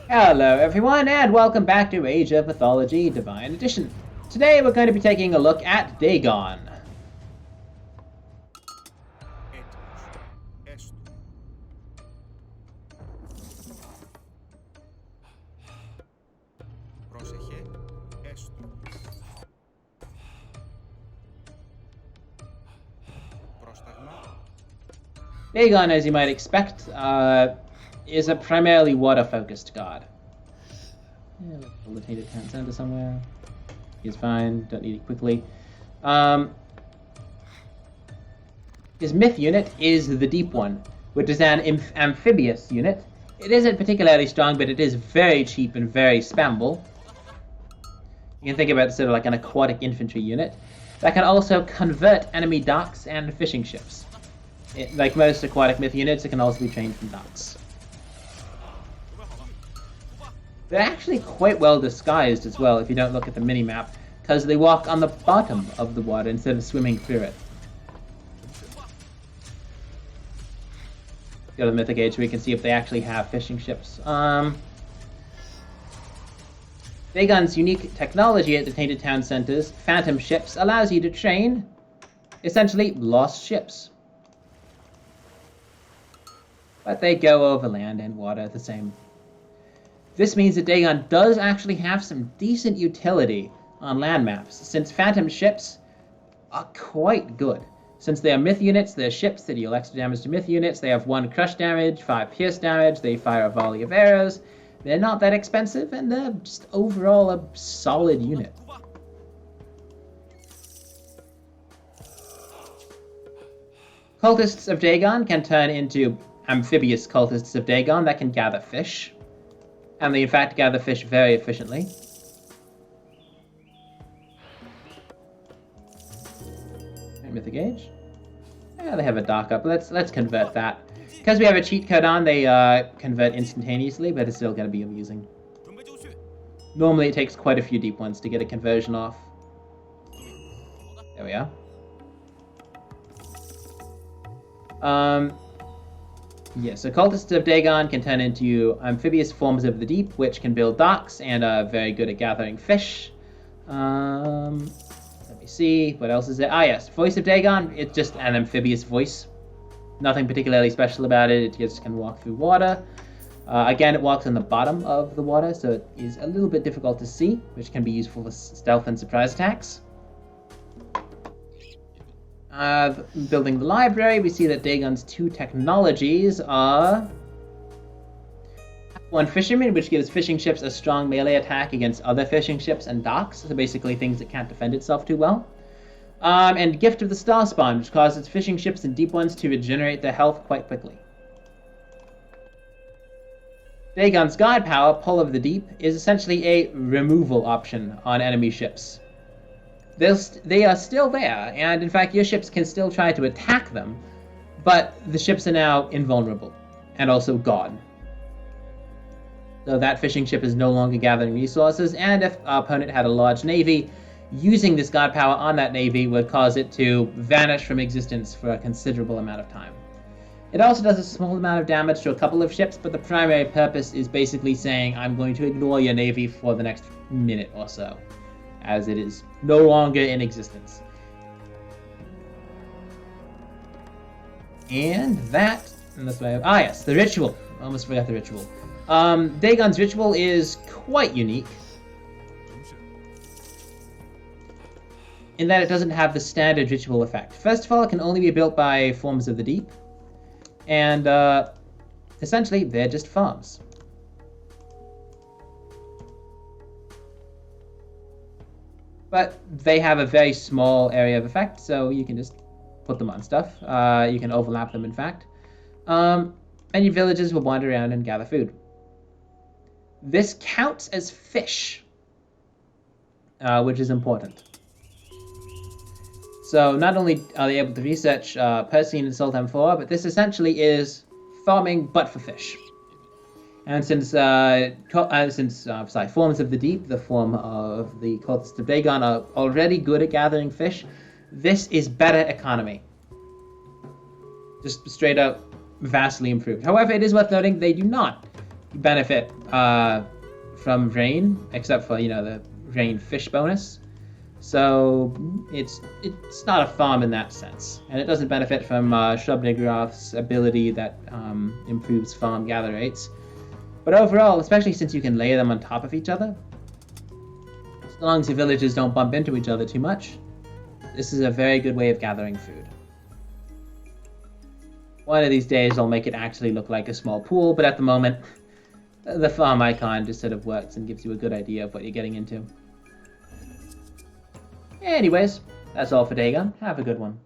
Hello everyone, and welcome back to Age of Mythology Divine Edition. Today we're going to be taking a look at Dagon. Dagon, as you might expect, is a primarily water-focused god. Yeah, I'll need a town center somewhere. He's fine, don't need it quickly. His myth unit is the Deep One, which is an amphibious unit. It isn't particularly strong, but it is very cheap and very spammable. You can think about it sort of like an aquatic infantry unit that can also convert enemy docks and fishing ships. Like most aquatic myth units, it can also be trained from docks. They're actually quite well disguised as well if you don't look at the minimap, because they walk on the bottom of the water instead of swimming through it. Go to the mythic age so we can see if they actually have fishing ships. Dagon's unique technology at the Tainted Town Centers, Phantom Ships, allows you to train, essentially, lost ships. But they go over land and water the same. This means that Dagon does actually have some decent utility on land maps, since Phantom Ships are quite good. Since they are myth units, they're ships that deal extra damage to myth units. They have 1 crush damage, 5 pierce damage, they fire a volley of arrows. They're not that expensive, and they're just overall a solid unit. Cultists of Dagon can turn into amphibious cultists of Dagon that can gather fish. And they in fact gather fish very efficiently. Mythic Age. Yeah, they have a dock up. Let's convert that. Because we have a cheat code on, they convert instantaneously, but it's still going to be amusing. Normally it takes quite a few deep ones to get a conversion off. There we are. Yeah, so Cultists of Dagon can turn into amphibious forms of the deep, which can build docks and are very good at gathering fish. Let me see, what else is there? Ah yes, Voice of Dagon, it's just an amphibious voice. Nothing particularly special about it, it just can walk through water. Again, it walks on the bottom of the water, so it is a little bit difficult to see, which can be useful for stealth and surprise attacks. Building the library, we see that Dagon's 2 technologies are 1 Fisherman, which gives fishing ships a strong melee attack against other fishing ships and docks, so basically things that can't defend itself too well. And Gift of the Star Spawn, which causes fishing ships and deep ones to regenerate their health quite quickly. Dagon's Guide Power, Pull of the Deep, is essentially a removal option on enemy ships. They are still there, and in fact your ships can still try to attack them, but the ships are now invulnerable, and also gone. So that fishing ship is no longer gathering resources, and if our opponent had a large navy, using this god power on that navy would cause it to vanish from existence for a considerable amount of time. It also does a small amount of damage to a couple of ships, but the primary purpose is basically saying, I'm going to ignore your navy for the next minute or so, as it is no longer in existence. And that's why yes, the ritual. I almost forgot the ritual. Dagon's ritual is quite unique in that it doesn't have the standard ritual effect. First of all, it can only be built by forms of the deep, and essentially they're just farms. But they have a very small area of effect, so you can just put them on stuff. You can overlap them, in fact. And your villagers will wander around and gather food. This counts as fish, which is important. So not only are they able to research Persean and Sultan 4, but this essentially is farming but for fish. And since forms of the deep, the form of the cultists of Dagon, are already good at gathering fish, this is better economy. Just straight up vastly improved. However, it is worth noting they do not benefit from rain, except for, the rain fish bonus. So it's not a farm in that sense, and it doesn't benefit from Shrubnigroth's ability that improves farm gather rates. But overall, especially since you can lay them on top of each other, as long as your villagers don't bump into each other too much, this is a very good way of gathering food. One of these days I'll make it actually look like a small pool, but at the moment, the farm icon just sort of works and gives you a good idea of what you're getting into. Anyways, that's all for Dagon. Have a good one.